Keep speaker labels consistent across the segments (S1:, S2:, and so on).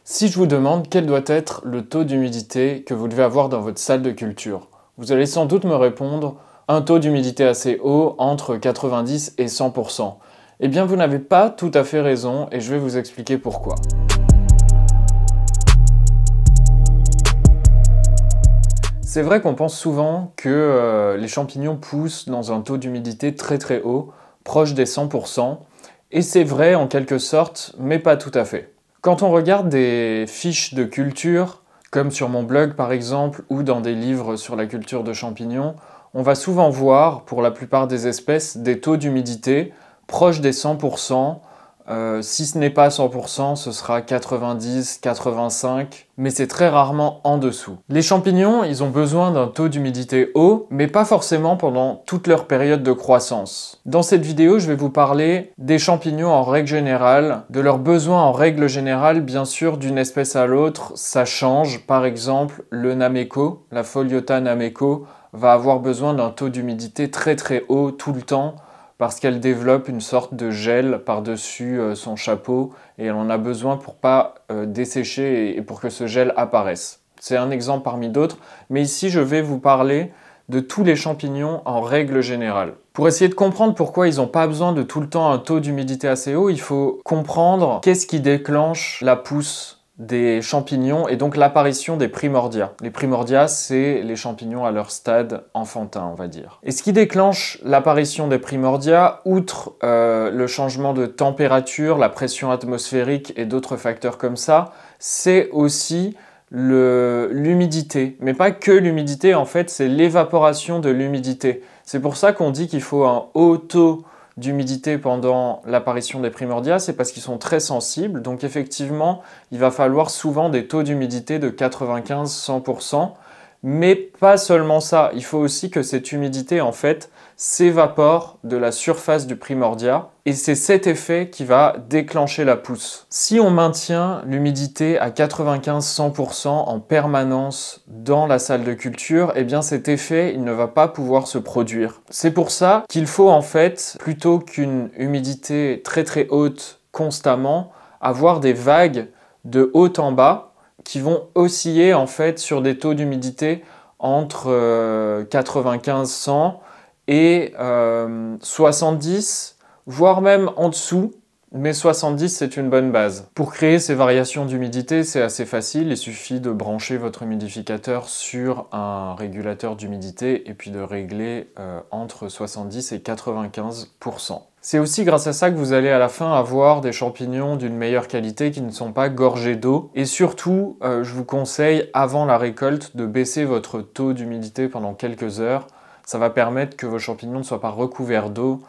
S1: Si je vous demande quel doit être le taux d'humidité que vous devez avoir dans votre salle de culture, vous allez sans doute me répondre un taux d'humidité assez haut, entre 90 et 100%. Eh bien, vous n'avez pas tout à fait raison et je vais vous expliquer pourquoi. C'est vrai qu'on pense souvent que les champignons poussent dans un taux d'humidité très haut, proche des 100%, et c'est vrai en quelque sorte, mais pas tout à fait. Quand on regarde des fiches de culture, comme sur mon blog par exemple, ou dans des livres sur la culture de champignons, on va souvent voir, pour la plupart des espèces, des taux d'humidité proches des 100%. Si ce n'est pas 100%, ce sera 90, 85, mais c'est très rarement en dessous. Les champignons, ils ont besoin d'un taux d'humidité haut, mais pas forcément pendant toute leur période de croissance. Dans cette vidéo, je vais vous parler des champignons en règle générale, de leurs besoins en règle générale, bien sûr, d'une espèce à l'autre, ça change. Par exemple, le Nameko, la Pholiota Nameko, va avoir besoin d'un taux d'humidité très haut tout le temps, parce qu'elle développe une sorte de gel par-dessus son chapeau et elle en a besoin pour pas dessécher et pour que ce gel apparaisse. C'est un exemple parmi d'autres, mais ici je vais vous parler de tous les champignons en règle générale. Pour essayer de comprendre pourquoi ils n'ont pas besoin de tout le temps un taux d'humidité assez haut, il faut comprendre qu'est-ce qui déclenche la pousse des champignons et donc l'apparition des primordia. Les primordia, c'est les champignons à leur stade enfantin, on va dire. Et ce qui déclenche l'apparition des primordia, outre le changement de température, la pression atmosphérique et d'autres facteurs comme ça, c'est aussi l'humidité. Mais pas que l'humidité, en fait, c'est l'évaporation de l'humidité. C'est pour ça qu'on dit qu'il faut un haut taux d'humidité pendant l'apparition des primordia, c'est parce qu'ils sont très sensibles. Donc effectivement, il va falloir souvent des taux d'humidité de 95-100%. Mais pas seulement ça, il faut aussi que cette humidité en fait s'évapore de la surface du primordia et c'est cet effet qui va déclencher la pousse. Si on maintient l'humidité à 95-100% en permanence dans la salle de culture, eh bien cet effet il ne va pas pouvoir se produire. C'est pour ça qu'il faut en fait, plutôt qu'une humidité très haute constamment, avoir des vagues de haut en bas qui vont osciller en fait sur des taux d'humidité entre 95-100 et 70, voire même en dessous, mais 70 c'est une bonne base. Pour créer ces variations d'humidité, c'est assez facile, il suffit de brancher votre humidificateur sur un régulateur d'humidité et puis de régler entre 70 et 95%. C'est aussi grâce à ça que vous allez à la fin avoir des champignons d'une meilleure qualité qui ne sont pas gorgés d'eau. Et surtout, je vous conseille avant la récolte de baisser votre taux d'humidité pendant quelques heures. Ça va permettre que vos champignons ne soient pas recouverts d'eau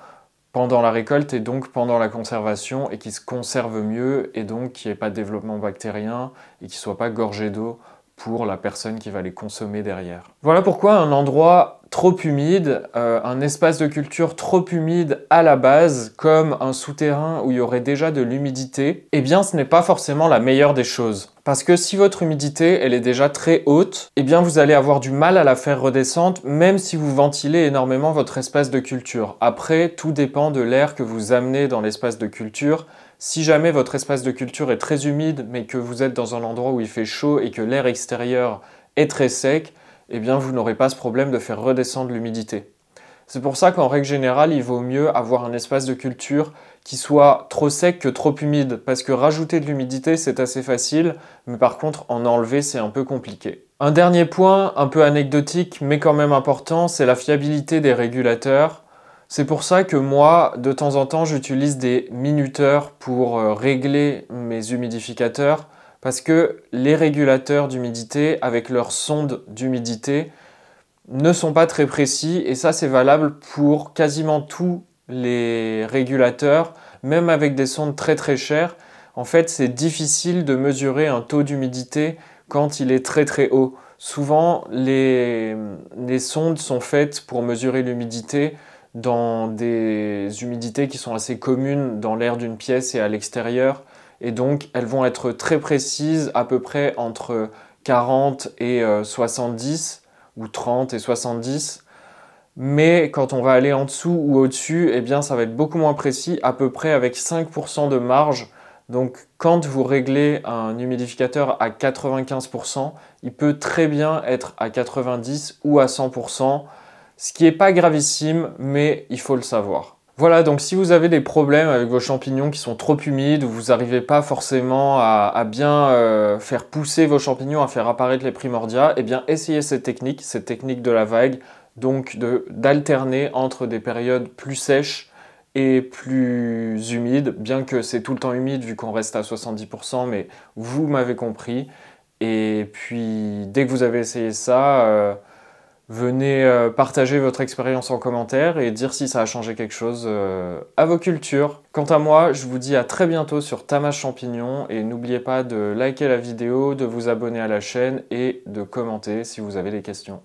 S1: pendant la récolte et donc pendant la conservation et qu'ils se conservent mieux et donc qu'il n'y ait pas de développement bactérien et qu'ils ne soient pas gorgés d'eau pour la personne qui va les consommer derrière. Voilà pourquoi un endroit trop humide, un espace de culture trop humide à la base, comme un souterrain où il y aurait déjà de l'humidité, eh bien ce n'est pas forcément la meilleure des choses. Parce que si votre humidité elle est déjà très haute, eh bien vous allez avoir du mal à la faire redescendre, même si vous ventilez énormément votre espace de culture. Après, tout dépend de l'air que vous amenez dans l'espace de culture. Si jamais votre espace de culture est très humide, mais que vous êtes dans un endroit où il fait chaud et que l'air extérieur est très sec, eh bien vous n'aurez pas ce problème de faire redescendre l'humidité. C'est pour ça qu'en règle générale, il vaut mieux avoir un espace de culture qui soit trop sec que trop humide, parce que rajouter de l'humidité, c'est assez facile, mais par contre, en enlever, c'est un peu compliqué. Un dernier point, un peu anecdotique, mais quand même important, c'est la fiabilité des régulateurs. C'est pour ça que moi, de temps en temps, j'utilise des minuteurs pour régler mes humidificateurs, parce que les régulateurs d'humidité, avec leur sonde d'humidité, ne sont pas très précis, et ça c'est valable pour quasiment tous les régulateurs, même avec des sondes très chères. En fait, c'est difficile de mesurer un taux d'humidité quand il est très haut. Souvent, les sondes sont faites pour mesurer l'humidité dans des humidités qui sont assez communes dans l'air d'une pièce et à l'extérieur. Et donc, elles vont être très précises, à peu près entre 40 et 70, ou 30 et 70. Mais quand on va aller en dessous ou au-dessus, eh bien, ça va être beaucoup moins précis, à peu près avec 5% de marge Donc quand vous réglez un humidificateur à 95%, il peut très bien être à 90 ou à 100%, ce qui n'est pas gravissime, mais il faut le savoir. Voilà, donc si vous avez des problèmes avec vos champignons qui sont trop humides, ou vous n'arrivez pas forcément à bien faire pousser vos champignons, à faire apparaître les primordia, eh bien essayez cette technique de la vague, donc d'alterner entre des périodes plus sèches et plus humides, bien que c'est tout le temps humide vu qu'on reste à 70%, mais vous m'avez compris. Et puis dès que vous avez essayé ça, venez partager votre expérience en commentaire et dire si ça a changé quelque chose à vos cultures. Quant à moi, je vous dis à très bientôt sur Tamache Champignon et n'oubliez pas de liker la vidéo, de vous abonner à la chaîne et de commenter si vous avez des questions.